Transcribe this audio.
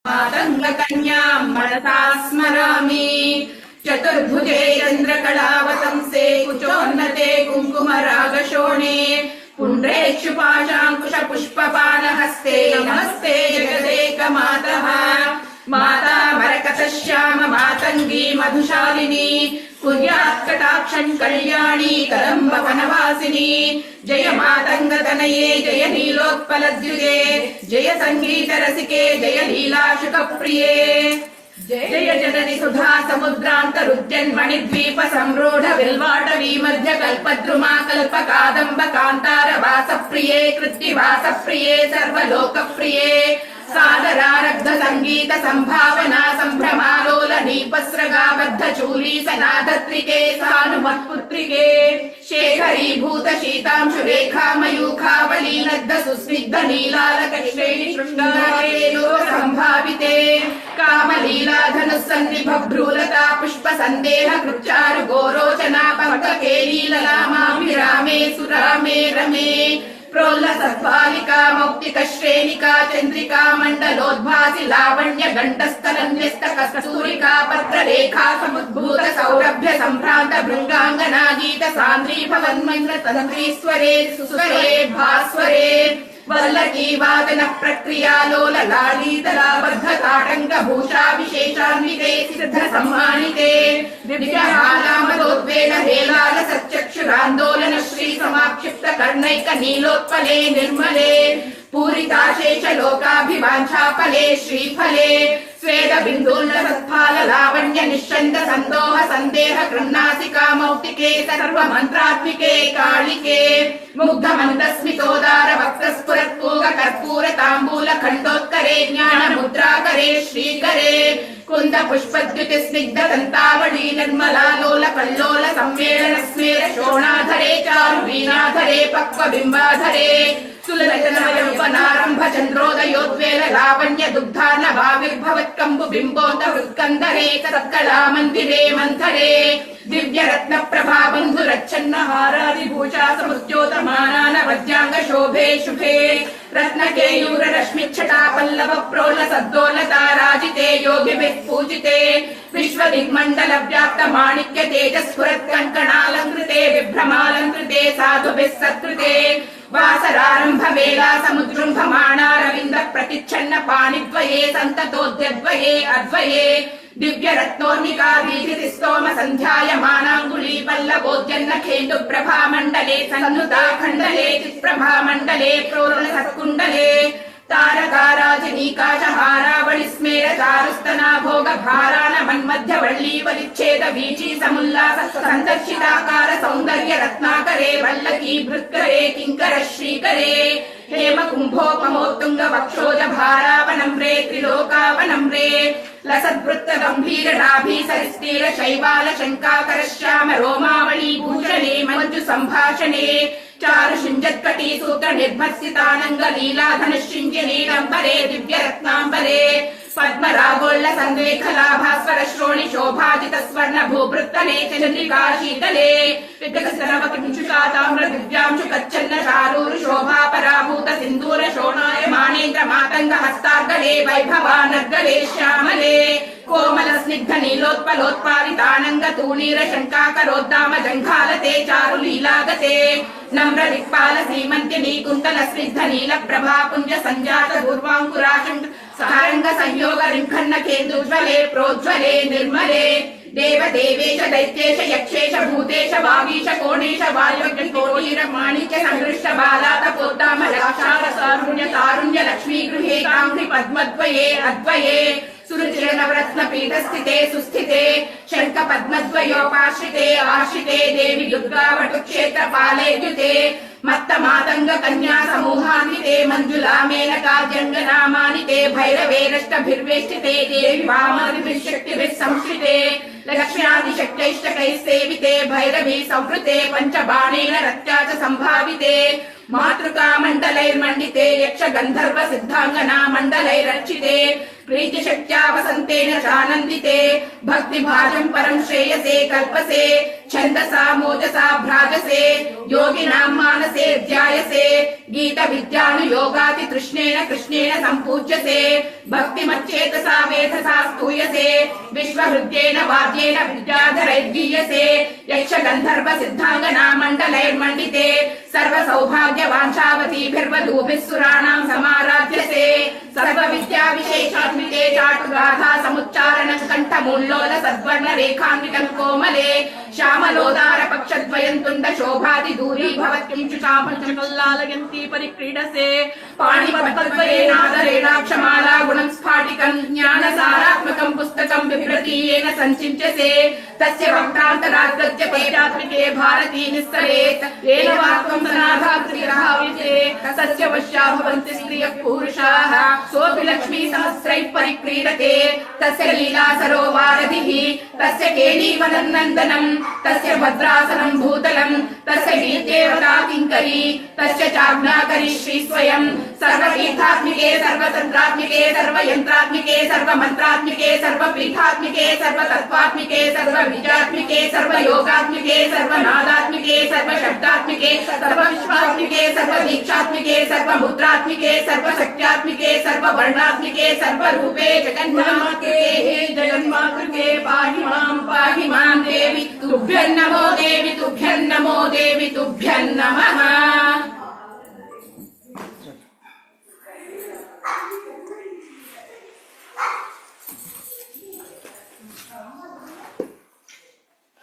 मातङ्गकन्याम् मनसा स्मरामि चतुर्भुजे चन्द्रकलावतंसे कुचोन्नते कुङ्कुमरागशोणे पुण्ड्रेषु पाशाङ्कुश पुष्पपाणहस्ते नमस्ते जगदेकमातः माता मरकतश्याम मातङ्गी मधुशालिनी कुर्यात् कटाक्षम् कल्याणी कदम्ब वनवासिनी जय मातङ्गतनये जय नीलोत्पलद्युते जय सङ्गीतरसिके जय लीलाशुकप्रिये जय जननि सुधा समुद्रान्तरुद्यन्मणिद्वीप संरूढ बिल्वाटवी मध्य कल्पद्रुमा कल्प कादम्ब कान्तार वासप्रिये कृत्तिवासप्रिये सर्वलोकप्रिये सादरारब्ध संगीत संभावना संभ्रमालोल नीपस्रगाबद्ध चूली सनाधत्रिके सानुमत्पुत्रिके शेखरीभूत शीतांशु रेखा मयूखावली नद्ध सुस्निग्ध नीलालक श्रेणि शृङ्गारे लोक संभाविते कामलीला धनुस्सन्निभभ्रूलता पुष्प सन्देह कृच्चारु गोरोचना पङ्कके लीललामाभिरामे सुरामे रमे प्रोल्लसद्बालिका मौक्तिक श्रेणिका चन्द्रिका मण्डलोद्भासि लावण्य गण्डस्थलन्यस्त कस्तूरिका पत्रलेखा समुद्भूत सौरभ्य सम्भ्रान्त भृङ्गाङ्गना गीत सान्द्री भवन्मन्त्र तन्त्रीस्वरे सुस्वरे भास्वरे वल्लकी वादन प्रक्रिया लोल लालीतलाबद्ध ताटङ्क भूषा विशेषान्विते सिद्ध सम्मानिते दिव्यहालामलोद्वेल हेलाल सच्चक्षुरान्दोलन श्री समाक्षिप्त कर्णैक नीलोत्पले निर्मले पूरिताशेष लोकाभिवाञ्छाफले श्रीफले स्वेद बिन्दूर्ण सत्फाल लावण्य निश्चन्द सन्दोह सन्देह कृन्नासिका मौक्तिके सर्व मन्त्रात्मिके कालिके मुग्ध मन्दस्मितोदार वक्त्रस्फुरत्पूग कर्पूर ताम्बूल खण्डोत्करे ज्ञान मुद्राकरे श्रीकरे कुन्द पुष्पद्युति स्निग्ध दन्तावली निर्मला लोल कल्लोल सम्मेलन स्मेर शोणाधरे चारु वीणाधरे पक्व बिम्बाधरे सुललितनवयौवनारम्भ चन्द्रोदयोद्वेल लावण्य दुग्धार्णवाविर्भवत्कम्बु बिम्बोत हृत्कन्धरे सत्कला मन्दिरे मन्थरे दिव्य रत्न प्रभा बन्धुरच्छन्न हारादिभूषा समुद्योतमानान वज्राङ्ग शोभे शुभे रत्न केयूर रश्मिच्छटा पल्लव प्रोल सद्दोलता राजिते योगिभिः पूजिते विश्व दिग्मण्डल व्याप्त माणिक्य तेजस्फुरत् कङ्कणालङ्कृते विभ्रमालङ्कृते साधुभिः सत्कृते वासरारम्भ वेला समुद्रुम्भमाणा रविन्द्र प्रतिच्छन्न पाणिद्वये सन्ततोद्यद्वये अद्वये दिव्य रत्नोर्मिका वीथिति स्तोम सन्ध्यायमानाङ्गुली पल्लवोद्यन्न खेन्दु प्रभा मण्डले सन्नुता खण्डले चित्प्रभा मण्डले प्रोरुल सत्कुण्डले तारकाराजनीकाश हारावळि स्मेर चारुस्तना भोग भाराण मन्मध्य वल्ली वलिच्छेद वीची समुल्लास सन्दर्शिताकार सौन्दर्य रत्नाकरे वल्लकी भृत्करे किङ्कर श्रीकरे हेम कुम्भोपमोत्तुङ्ग वक्षोज भारावनम्रे त्रिलोकावनम्रे लसद्वृत्त गम्भीर नाभि सरिस्तीर शैवाल शङ्काकर श्याम रोमावळी भूषणे मञ्जु सम्भाषणे चारु शिञ्जत्कटी सूत्र निर्भत्सितानङ्ग लीलाधनुश्चिञ्जि नीलम्बरे दिव्य रत्नाम्बरे पद्मरागोल्ल सन्देखलाभास्वर श्रोणि शोभाजित स्वर्ण भूभृत्तले चन्द्रिका शीतले विकसनव किञ्चुका ताम्र दिव्यांशु कच्छन्न शारूर शोभा पराभूत सिन्दूर शोणाय मानेन्द्र मातङ्ग हस्तार्गले वैभवानर्गले श्यामले कोमल स्निग्ध नीलोत्पलोत्पादितानङ्ग तूणीर शङ्काकरोद्दाम जङ्घालते चारु लीलागते नम्र दिक्पाल सीमन्तिनी कुन्तल स्निग्ध नील प्रभा पुञ्ज सञ्जात पूर्वाङ्कुराशङ्क सारङ्ग संयोग रिङ्खन्न केन्दुज्वले प्रोज्वले निर्मले देव देवेश दैत्येश यक्षेश भूतेश वागीश कोणेश वाल्यग्निकोणीर माणिक्य संगृष्ट बालात पोद्दाम लाक्षार सारुण्य तारुण्य लक्ष्मी गृहे काङ्घ्रि पद्मद्वये अद्वये सुरुचिर नवरत्न पीठस्थिते सुस्थिते शङ्ख पद्मद्वयोपाश्रिते आश्रिते देवी दुर्गावटु क्षेत्र पालेद्युते मत्त मातङ्ग कन्या समूहान्विते मञ्जुला मेनका जङ्गनामानिते भैरवेरष्टभिर्वेष्टिते देवी वामादिभिः शक्तिभिः संश्रिते लक्ष्म्यादिशक्त्यैष्टकैः सेविते भैरवी संवृते पञ्चबाणेन रत्या च सम्भाविते मातृका मण्डलैर्मण्डिते यक्ष गन्धर्व सिद्धाङ्गना मण्डलैरर्चिते प्रीतिशक्त्या वसन्तेन चानन्दिते भक्तिभाजं परं श्रेयसे कल्पसे छन्दसा मोजसा भ्राजसे योगिनां मानसे ध्यायसे गीतविद्यानुयोगाति तृष्णेन कृष्णेन सम्पूज्यसे भक्तिमच्चेतसा वेधसा स्तूयसे विश्वहृद्येन वाद्येन विद्याधरैर्गीयसे यक्ष गन्धर्व सिद्धाङ्गना मण्डलैर्मण्डिते सर्वसौभाग्यवाञ्छावतीभिर्वधूभिः सुराणां समाराध्यसे सर्वविद्याविशेषात्मिके चाटुगाथा समुच्चारणं कण्ठमूल्लोल सद्वर्णरेखान्वितं कोमले श्यामलोदार पक्षद्वयं तुण्ड शोभाति दूरी भवत्किंशुकामञ्चकल्लालयन्ती परिक्रीडसे पाणिपद्वयेनादरेणाक्षमाला गुणं स्फाटिकं ज्ञानसारात्मकं पुस्तकं बिभ्रतीयेन सञ्चिन्त्यसे तस्य वक्त्रान्तराद्गत्य पौरात्मिके भारती निस्सरेत् येन वाक्यं सनाधात्रिरहाविते तस्य वश्या भवन्ति स्त्रियः पुरुषाः सोऽपि लक्ष्मी सहस्रैः परिक्रीडते तस्य लीला सरोवारधिः तस्य केलीवनन्दनं तस्य भद्रासनं भूतलं तस्य वीर्देवता किङ्करी तस्य चाज्ञाकरी श्री स्वयं सर्वतीर्थात्मिके सर्वतन्त्रात्मिके सर्वयन्त्रात्मिके सर्वमन्त्रात्मिके सर्वपीठात्मिके सर्वतत्त्वात्मिके सर्वबीजात्मिके सर्वयोगात्मिके सर्वनादात्मिके सर्वशब्दात्मिके सर्वविश्वात्मिके सर्वदीक्षात्मिके सर्वमुद्रात्मिके सर्वशक्त्यात्मिके सर्ववर्णात्मिके सर्वरूपे जगन्मातृके जगन्मातृके पाहि मां देवी तुभ्यं नमो देवी तुभ्यं नमो देवी तुभ्यं नमः।